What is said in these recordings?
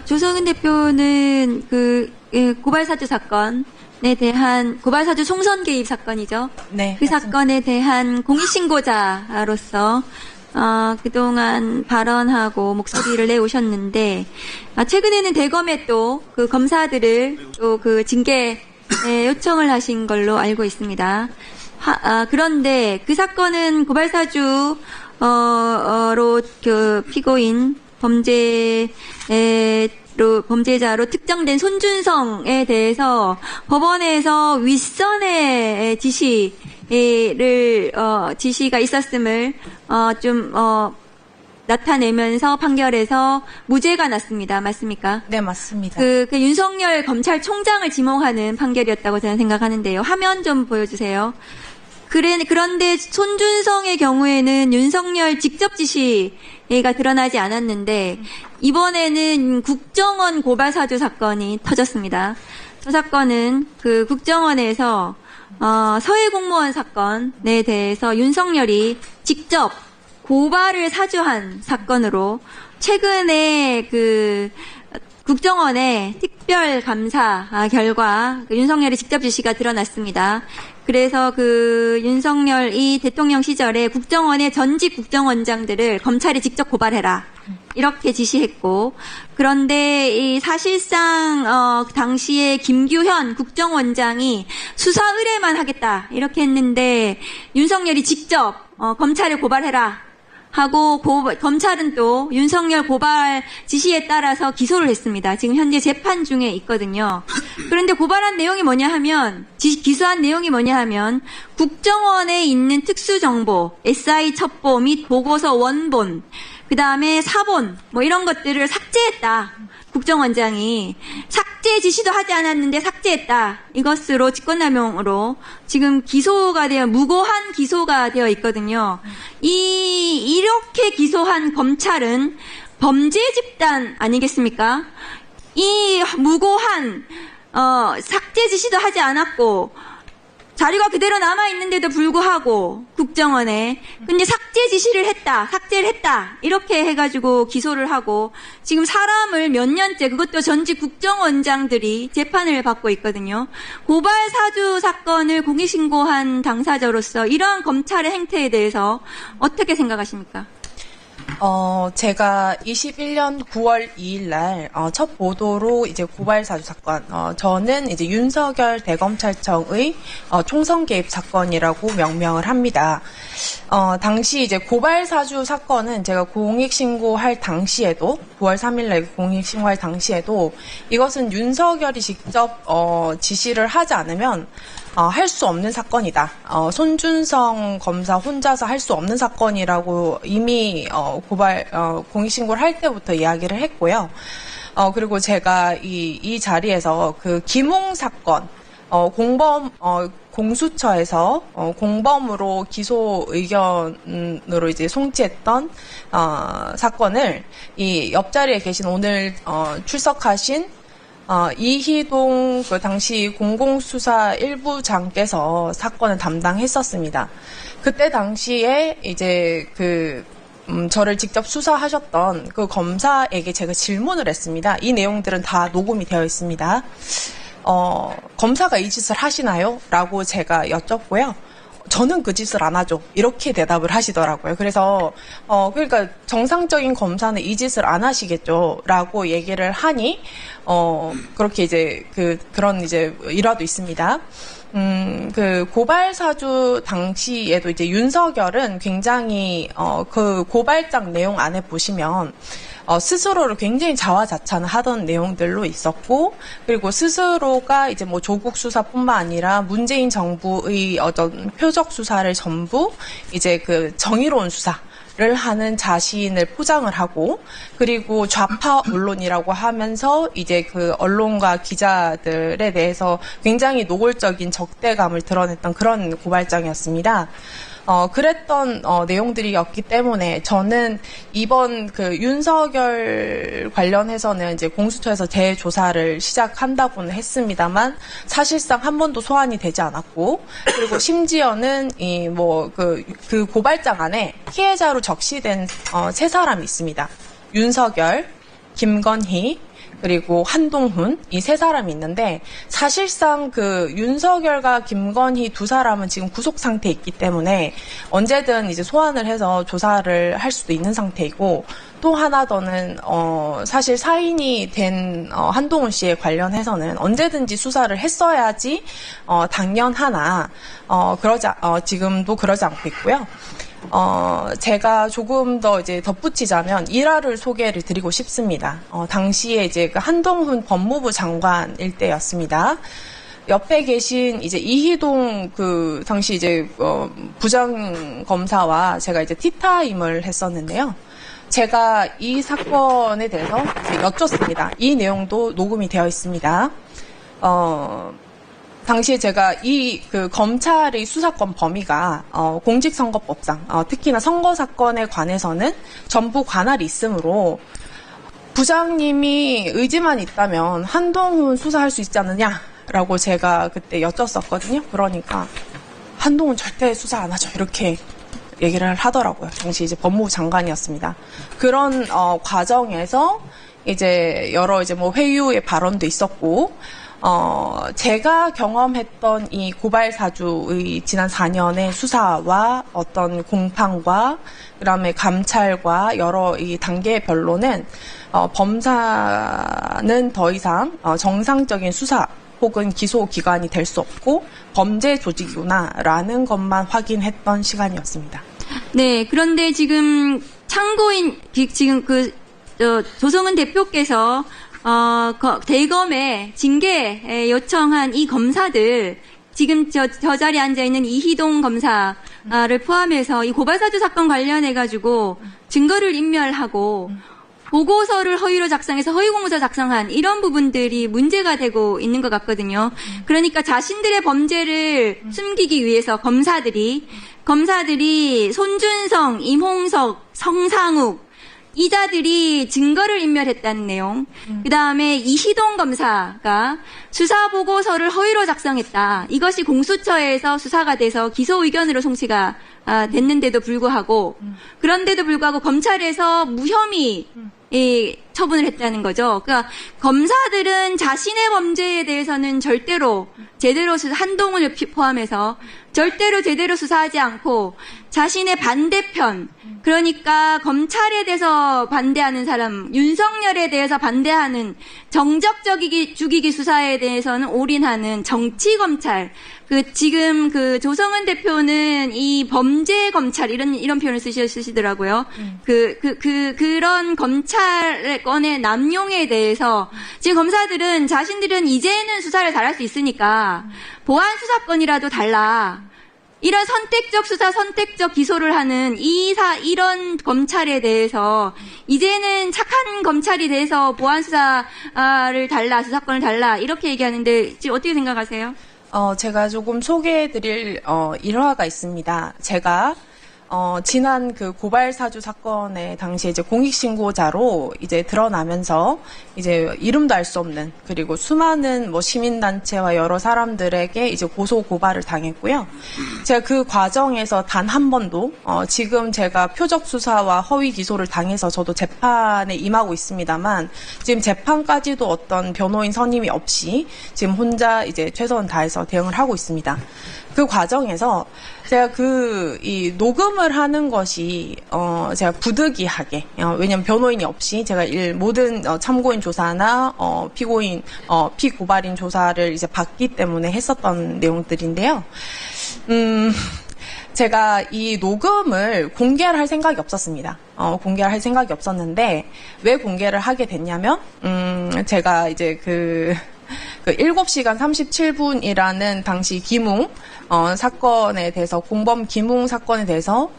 조성은 대표는 고발사주 사건에 대한 고발사주 총선 개입 사건이죠. 네. 그 맞습니다. 사건에 대한 공익신고자로서 그동안 발언하고 목소리를 내오셨는데, 최근에는 대검에 또 그 검사들을 또 그 징계 요청을 하신 걸로 알고 있습니다. 그런데 그 사건은 고발사주 로 그 피고인 범죄자로 특정된 손준성에 대해서 법원에서 윗선의 지시가 있었음을 나타내면서 판결에서 무죄가 났습니다. 맞습니까? 네, 맞습니다. 그 윤석열 검찰총장을 지목하는 판결이었다고 저는 생각하는데요. 화면 좀 보여주세요. 그런데 손준성의 경우에는 윤석열 직접 지시가 드러나지 않았는데, 이번에는 국정원 고발사주 사건이 터졌습니다. 저 사건은 그 국정원에서 서해 공무원 사건에 대해서 윤석열이 직접 고발을 사주한 사건으로, 최근에 그 국정원의 특별감사 결과 윤석열의 직접 지시가 드러났습니다. 그래서 그 윤석열이 대통령 시절에 국정원의 전직 국정원장들을 검찰에 직접 고발해라, 이렇게 지시했고, 그런데 이 사실상 당시에 김규현 국정원장이 수사 의뢰만 하겠다 이렇게 했는데, 윤석열이 직접 검찰에 고발해라 하고 검찰은 또 윤석열 고발 지시에 따라서 기소를 했습니다. 지금 현재 재판 중에 있거든요. 그런데 고발한 내용이 뭐냐 하면, 기소한 내용이 뭐냐 하면, 국정원에 있는 특수정보, SI 첩보 및 보고서 원본, 그 다음에 사본, 이런 것들을 삭제했다. 국정원장이 삭제 지시도 하지 않았는데 삭제했다. 이것으로 직권남용으로 지금 무고한 기소가 되어 있거든요. 이렇게 기소한 검찰은 범죄 집단 아니겠습니까? 이 무고한, 삭제 지시도 하지 않았고, 자료가 그대로 남아있는데도 불구하고 국정원에 근데 삭제를 했다 이렇게 해가지고 기소를 하고, 지금 사람을 몇 년째, 그것도 전직 국정원장들이 재판을 받고 있거든요. 고발사주 사건을 공익신고한 당사자로서 이러한 검찰의 행태에 대해서 어떻게 생각하십니까? 제가 21년 9월 2일 날, 첫 보도로 이제 고발사주 사건, 저는 이제 윤석열 대검찰청의 총선 개입 사건이라고 명명을 합니다. 당시 이제 고발사주 사건은 제가 공익신고할 당시에도, 9월 3일 날 공익신고할 당시에도 이것은 윤석열이 직접, 지시를 하지 않으면 할 수 없는 사건이다. 손준성 검사 혼자서 할 수 없는 사건이라고 이미 공익신고를 할 때부터 이야기를 했고요. 그리고 제가 이 자리에서 그 김웅 사건, 공수처에서 공범으로 기소 의견으로 이제 송치했던 사건을 이 옆자리에 계신 오늘 출석하신 이희동 그 당시 공공수사 1부장께서 사건을 담당했었습니다. 그때 당시에 이제 저를 직접 수사하셨던 그 검사에게 제가 질문을 했습니다. 이 내용들은 다 녹음이 되어 있습니다. 검사가 이 짓을 하시나요? 라고 제가 여쭙고요. 저는 그 짓을 안 하죠. 이렇게 대답을 하시더라고요. 그래서 그러니까 정상적인 검사는 이 짓을 안 하시겠죠. 라고 얘기를 하니 그렇게 이제 그런 이제 일화도 있습니다. 그 고발사주 당시에도 이제 윤석열은 굉장히 그 고발장 내용 안에 보시면 스스로를 굉장히 자화자찬을 하던 내용들로 있었고, 그리고 스스로가 이제 뭐 조국 수사뿐만 아니라 문재인 정부의 어떤 표적 수사를 전부 이제 그 정의로운 수사를 하는 자신을 포장을 하고, 그리고 좌파 언론이라고 하면서 이제 그 언론과 기자들에 대해서 굉장히 노골적인 적대감을 드러냈던 그런 고발장이었습니다. 그랬던 내용들이었기 때문에 저는 이번 그 윤석열 관련해서는 이제 공수처에서 재조사를 시작한다고는 했습니다만 사실상 한 번도 소환이 되지 않았고, 그리고 심지어는 이 뭐 그 고발장 안에 피해자로 적시된 세 사람이 있습니다. 윤석열, 김건희, 그리고 한동훈 이 세 사람이 있는데 사실상 그 윤석열과 김건희 두 사람은 지금 구속 상태에 있기 때문에 언제든 이제 소환을 해서 조사를 할 수도 있는 상태이고 또 하나 더는 사실 사인이 된 한동훈 씨에 관련해서는 언제든지 수사를 했어야지 당연하나 지금도 그러지 않고 있고요. 제가 조금 더 이제 덧붙이자면 일화를 소개를 드리고 싶습니다. 당시에 이제 그 한동훈 법무부 장관일 때였습니다. 옆에 계신 이제 이희동 그 당시 이제 부장 검사와 제가 이제 티타임을 했었는데요. 제가 이 사건에 대해서 이제 여쭙습니다. 이 내용도 녹음이 되어 있습니다. 당시에 제가 그 검찰의 수사권 범위가 공직선거법상 특히나 선거 사건에 관해서는 전부 관할이 있으므로 부장님이 의지만 있다면 한동훈 수사할 수 있지 않느냐라고 제가 그때 여쭙었거든요. 그러니까 한동훈 절대 수사 안 하죠. 이렇게 얘기를 하더라고요. 당시 이제 법무부 장관이었습니다. 그런 과정에서 이제 여러 이제 뭐 회유의 발언도 있었고. 제가 경험했던 이 고발사주의 지난 4년의 수사와 어떤 공판과 그다음에 감찰과 여러 이 단계별로는 범사는 더 이상 정상적인 수사 혹은 기소 기관이 될 수 없고 범죄 조직이구나라는 것만 확인했던 시간이었습니다. 네, 그런데 지금 참고인 지금 조성은 대표께서 대검에 징계 요청한 이 검사들, 지금 저 자리에 앉아있는 이희동 검사를 포함해서 이 고발사주 사건 관련해가지고 증거를 인멸하고 보고서를 허위로 작성해서 허위공문서 작성한 이런 부분들이 문제가 되고 있는 것 같거든요. 그러니까 자신들의 범죄를 숨기기 위해서 검사들이 손준성, 임홍석, 성상욱, 이자들이 증거를 인멸했다는 내용. 그다음에 이희동 검사가 수사 보고서를 허위로 작성했다. 이것이 공수처에서 수사가 돼서 기소 의견으로 송치가 됐는데도 불구하고 그런데도 불구하고 검찰에서 무혐의 처분을 했다는 거죠. 그러니까 검사들은 자신의 범죄에 대해서는 절대로 제대로 한동훈을 포함해서 절대로 제대로 수사하지 않고 자신의 반대편, 그러니까 검찰에 대해서 반대하는 사람, 윤석열에 대해서 반대하는 정적적이기 죽이기 수사에 대해서는 올인하는 정치 검찰. 지금 조성은 대표는 이 범죄 검찰 이런 표현을 쓰시더라고요. 그런 검찰의 건의 남용에 대해서 지금 검사들은 자신들은 이제는 수사를 잘할 수 있으니까 보안 수사권이라도 달라. 이런 선택적 수사, 선택적 기소를 하는 이런 검찰에 대해서 이제는 착한 검찰이 돼서 보안 수사를 달라, 수사권을 달라 이렇게 얘기하는데 지금 어떻게 생각하세요? 제가 조금 소개해드릴 일화가 있습니다. 제가 지난 그 고발사주 사건에 당시에 이제 공익신고자로 이제 드러나면서 이제 이름도 알 수 없는 그리고 수많은 뭐 시민단체와 여러 사람들에게 이제 고소 고발을 당했고요. 제가 그 과정에서 단 한 번도 지금 제가 표적 수사와 허위 기소를 당해서 저도 재판에 임하고 있습니다만 지금 재판까지도 어떤 변호인 선임이 없이 지금 혼자 이제 최선을 다해서 대응을 하고 있습니다. 그 과정에서 제가 이 녹음을 하는 것이 제가 부득이하게 왜냐면 변호인이 없이 제가 모든 참고인 조사나 피고발인 조사를 이제 받기 때문에 했었던 내용들인데요. 제가 이 녹음을 공개를 할 생각이 없었습니다. 공개를 할 생각이 없었는데 왜 공개를 하게 됐냐면 제가 이제 7시간 37분이라는 당시 김웅 사건에 대해서 공범 김웅 사건에 대해서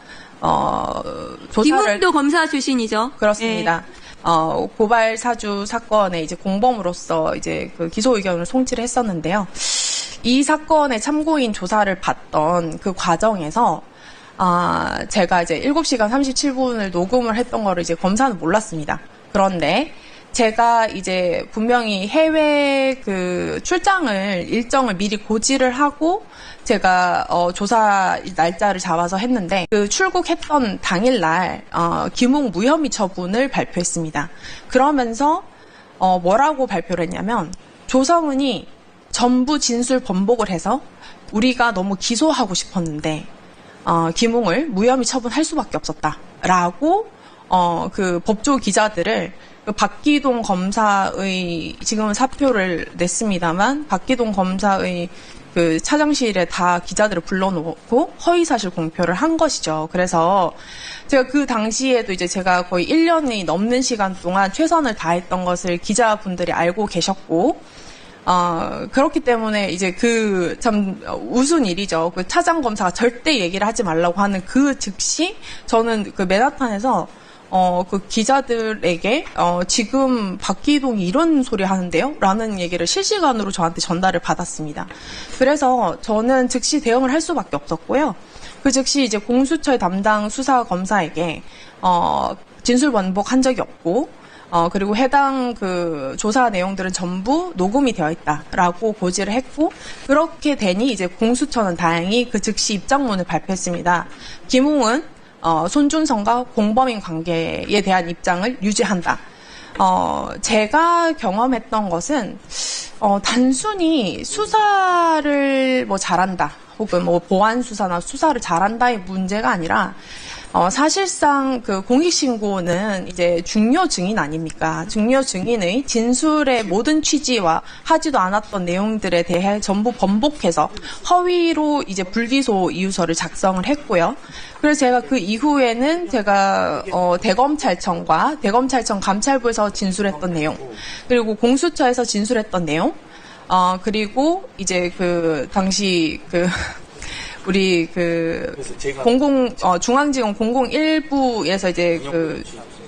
조사를 김웅도 검사 출신이죠. 그렇습니다. 네. 고발 사주 사건의 이제 공범으로서 이제 그 기소 의견을 송치를 했었는데요. 이 사건의 참고인 조사를 받던 그 과정에서 제가 이제 7시간 37분을 녹음을 했던 거를 이제 검사는 몰랐습니다. 그런데 제가 이제 분명히 해외 그 출장을 일정을 미리 고지를 하고 제가 조사 날짜를 잡아서 했는데 그 출국했던 당일날 김웅 무혐의 처분을 발표했습니다. 그러면서 뭐라고 발표를 했냐면 조성은이 전부 진술 번복을 해서 우리가 너무 기소하고 싶었는데 김웅을 무혐의 처분할 수밖에 없었다라고 그 법조 기자들을 그 박기동 검사의 지금은 사표를 냈습니다만 박기동 검사의 그 차장실에 다 기자들을 불러놓고 허위사실 공표를 한 것이죠. 그래서 제가 그 당시에도 이제 제가 거의 1년이 넘는 시간 동안 최선을 다했던 것을 기자분들이 알고 계셨고, 그렇기 때문에 이제 그 참 우스운 일이죠. 그 차장 검사가 절대 얘기를 하지 말라고 하는 그 즉시 저는 그 맨하탄에서 그 기자들에게 지금 박기동이 이런 소리 하는데요? 라는 얘기를 실시간으로 저한테 전달을 받았습니다. 그래서 저는 즉시 대응을 할 수밖에 없었고요. 그 즉시 이제 공수처의 담당 수사 검사에게 진술 번복한 적이 없고 그리고 해당 그 조사 내용들은 전부 녹음이 되어 있다라고 고지를 했고, 그렇게 되니 이제 공수처는 다행히 그 즉시 입장문을 발표했습니다. 김웅은 손준성과 공범인 관계에 대한 입장을 유지한다. 제가 경험했던 것은 단순히 수사를 뭐 잘한다, 혹은 뭐 보안 수사나 수사를 잘한다의 문제가 아니라 사실상 그 공익신고는 이제 중요 증인 아닙니까? 중요 증인의 진술의 모든 취지와 하지도 않았던 내용들에 대해 전부 번복해서 허위로 이제 불기소 이유서를 작성을 했고요. 그래서 제가 그 이후에는 제가 대검찰청과 대검찰청 감찰부에서 진술했던 내용, 그리고 공수처에서 진술했던 내용, 그리고 이제 그 당시 그 우리 그 중앙지검 001부에서 이제 그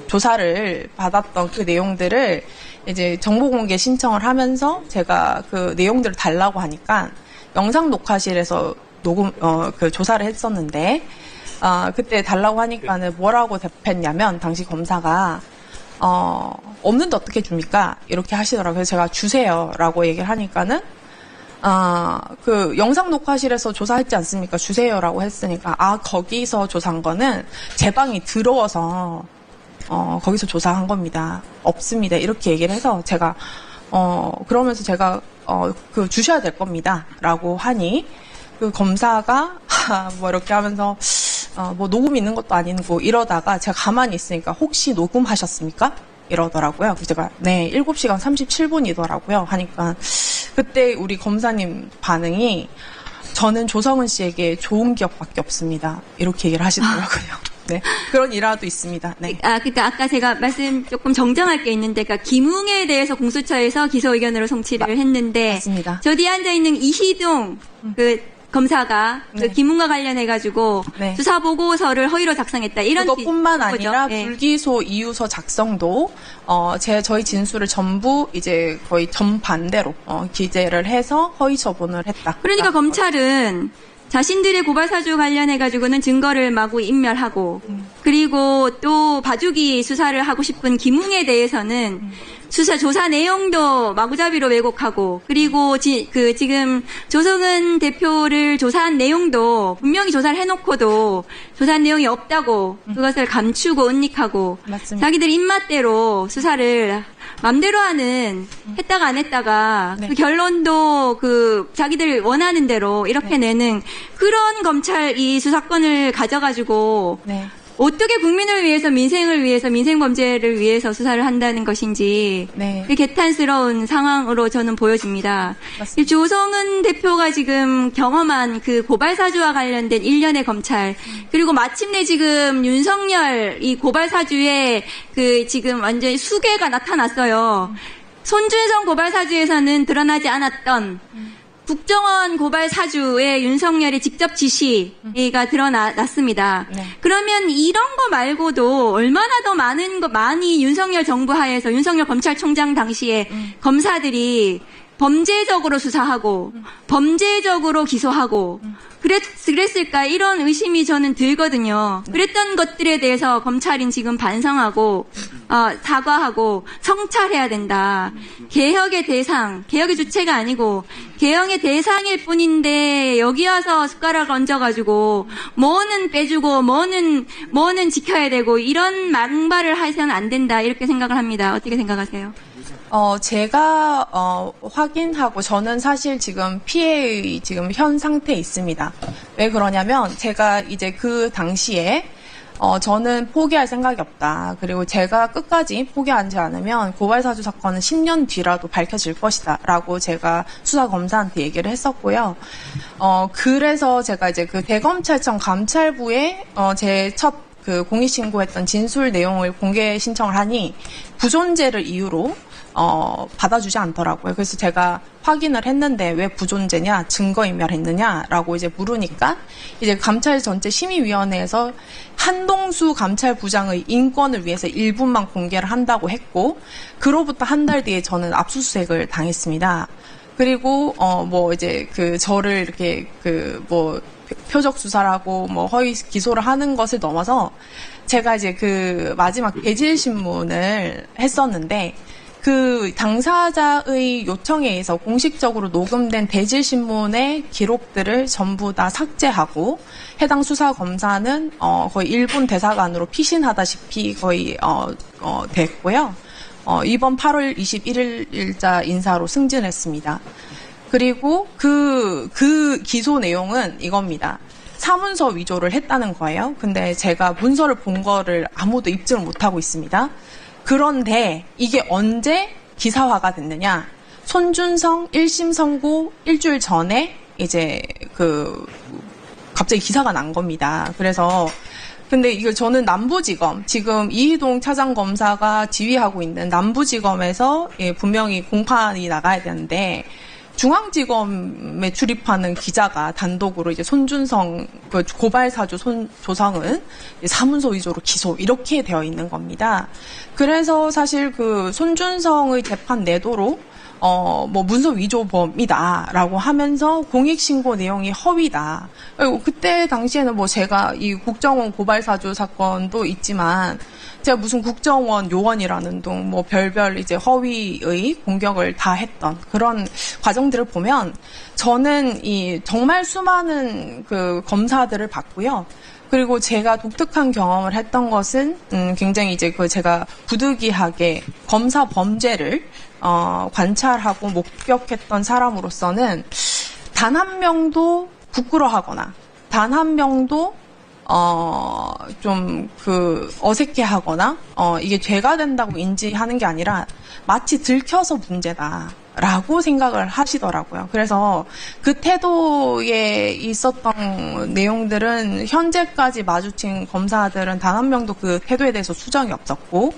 조사를 받았던 그 내용들을 이제 정보공개 신청을 하면서 제가 그 내용들을 달라고 하니까 영상 녹화실에서 그 조사를 했었는데, 그때 달라고 하니까는 뭐라고 답했냐면, 당시 검사가 없는데 어떻게 줍니까? 이렇게 하시더라고요. 그래서 제가 주세요라고 얘기를 하니까는 그 영상 녹화실에서 조사했지 않습니까? 주세요라고 했으니까, 거기서 조사한 거는 제 방이 더러워서 거기서 조사한 겁니다. 없습니다. 이렇게 얘기를 해서 제가 그러면서 제가 그 주셔야 될 겁니다라고 하니, 그 검사가 뭐 이렇게 하면서 뭐 녹음 있는 것도 아니고 이러다가 제가 가만히 있으니까 혹시 녹음하셨습니까? 이러더라고요. 그래서 제가 네, 7시간 37분이더라고요. 하니까 그때 우리 검사님 반응이 저는 조성은 씨에게 좋은 기억밖에 없습니다. 이렇게 얘기를 하시더라고요. 네, 그런 일화도 있습니다. 네. 그러니까 아까 제가 말씀 조금 정정할 게 있는데, 그러니까 김웅에 대해서 공수처에서 기소 의견으로 송치를 했는데, 맞습니다. 저 뒤에 앉아 있는 이희동 그 검사가 네. 그 김웅과 관련해가지고 네. 수사 보고서를 허위로 작성했다, 이런 그것뿐만 거죠. 아니라 네. 불기소 이유서 작성도 저희 진술을 전부 이제 거의 정반대로 기재를 해서 허위 처분을 했다. 그러니까 검찰은 자신들의 고발 사주 관련해가지고는 증거를 마구 인멸하고, 그리고 또 봐주기 수사를 하고 싶은 김웅에 대해서는 조사 내용도 마구잡이로 왜곡하고, 그리고 지금 조성은 대표를 조사한 내용도 분명히 조사를 해놓고도 조사한 내용이 없다고 그것을 감추고 은닉하고, 맞습니다. 자기들 입맛대로 수사를 맘대로 하는, 했다가 안 했다가 네. 그 결론도 그 자기들 원하는 대로 이렇게 내는 그런 검찰이 수사권을 가져가지고 네. 어떻게 국민을 위해서, 민생을 위해서, 민생범죄를 위해서 수사를 한다는 것인지, 네. 개탄스러운 상황으로 저는 보여집니다. 맞습니다. 이 조성은 대표가 지금 경험한 그 고발사주와 관련된 일련의 검찰, 그리고 마침내 지금 윤석열 이 고발사주에 그 지금 완전히 수괴가 나타났어요. 손준성 고발사주에서는 드러나지 않았던 국정원 고발 사주에 윤석열의 직접 지시가 드러났습니다. 네. 그러면 이런 거 말고도 얼마나 더 많이 윤석열 정부 하에서 윤석열 검찰총장 당시에 검사들이 범죄적으로 수사하고 범죄적으로 기소하고 그랬을까 이런 의심이 저는 들거든요. 그랬던 것들에 대해서 검찰인 지금 반성하고 사과하고 성찰해야 된다. 개혁의 대상, 개혁의 주체가 아니고 개혁의 대상일 뿐인데 여기 와서 숟가락 얹어가지고 뭐는 빼주고 뭐는 지켜야 되고 이런 망발을 하셔는 안 된다 이렇게 생각을 합니다. 어떻게 생각하세요? 제가 확인하고 저는 사실 지금 피해의 지금 현 상태에 있습니다. 왜 그러냐면 제가 이제 그 당시에 저는 포기할 생각이 없다. 그리고 제가 끝까지 포기하지 않으면 고발사주 사건은 10년 뒤라도 밝혀질 것이다. 라고 제가 수사검사한테 얘기를 했었고요. 그래서 제가 이제 그 대검찰청 감찰부에 제 첫 그 공익신고했던 진술 내용을 공개 신청을 하니 부존재를 이유로 받아주지 않더라고요. 그래서 제가 확인을 했는데 왜 부존재냐, 증거인멸했느냐라고 이제 물으니까 이제 감찰 전체 심의위원회에서 한동수 감찰부장의 인권을 위해서 일부만 공개를 한다고 했고, 그로부터 한 달 뒤에 저는 압수수색을 당했습니다. 그리고 뭐 이제 그 저를 이렇게 뭐 표적 수사라고 뭐 허위 기소를 하는 것을 넘어서 제가 이제 그 마지막 대질 신문을 했었는데 그 당사자의 요청에 의해서 공식적으로 녹음된 대질 신문의 기록들을 전부 다 삭제하고 해당 수사 검사는 거의 일본 대사관으로 피신하다시피 거의 됐고요. 이번 8월 21일자 인사로 승진했습니다. 그리고 그 기소 내용은 이겁니다. 사문서 위조를 했다는 거예요. 근데 제가 문서를 본 거를 아무도 입증을 못하고 있습니다. 그런데 이게 언제 기사화가 됐느냐? 손준성 1심 선고 일주일 전에 이제 갑자기 기사가 난 겁니다. 그래서 근데 이걸 저는 남부지검, 지금 이희동 차장검사가 지휘하고 있는 남부지검에서 분명히 공판이 나가야 되는데 중앙지검에 출입하는 기자가 단독으로 이제 손준성 고발사주 조성은 사문서 위조로 기소 이렇게 되어 있는 겁니다. 그래서 사실 그 손준성의 재판 내도로 뭐 문서 위조범이다라고 하면서 공익신고 내용이 허위다. 그때 당시에는 뭐 제가 이 국정원 고발사주 사건도 있지만 제가 무슨 국정원 요원이라는 둥 뭐 별별 이제 허위의 공격을 다 했던 그런 과정들을 보면 저는 이 정말 수많은 그 검사들을 봤고요. 그리고 제가 독특한 경험을 했던 것은 굉장히 이제 제가 부득이하게 검사 범죄를 관찰하고 목격했던 사람으로서는 단 한 명도 부끄러워하거나 단 한 명도 좀 어색해하거나 이게 죄가 된다고 인지하는 게 아니라 마치 들켜서 문제다라고 생각을 하시더라고요. 그래서 그 태도에 있었던 내용들은 현재까지 마주친 검사들은 단 한 명도 그 태도에 대해서 수정이 없었고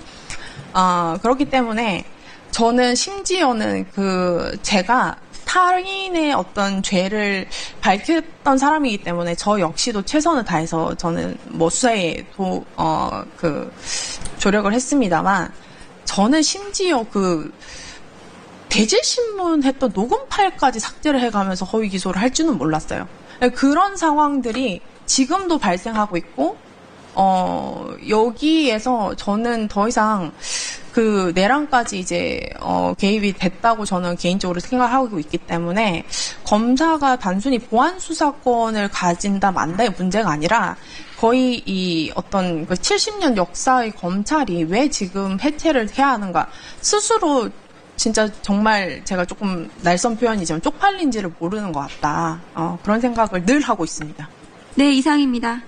그렇기 때문에 저는 심지어는 제가 타인의 어떤 죄를 밝혔던 사람이기 때문에 저 역시도 최선을 다해서 저는 뭐 수사에 조력을 했습니다만 저는 심지어 대질신문 했던 녹음 파일까지 삭제를 해가면서 허위 기소를 할 줄은 몰랐어요. 그런 상황들이 지금도 발생하고 있고 여기에서 저는 더 이상 내란까지 이제 개입이 됐다고 저는 개인적으로 생각하고 있기 때문에 검사가 단순히 보안 수사권을 가진다 만다의 문제가 아니라 거의 이 어떤 70년 역사의 검찰이 왜 지금 해체를 해야 하는가 스스로 진짜 정말 제가 조금 날선 표현이지만 쪽팔린지를 모르는 것 같다. 그런 생각을 늘 하고 있습니다. 네, 이상입니다.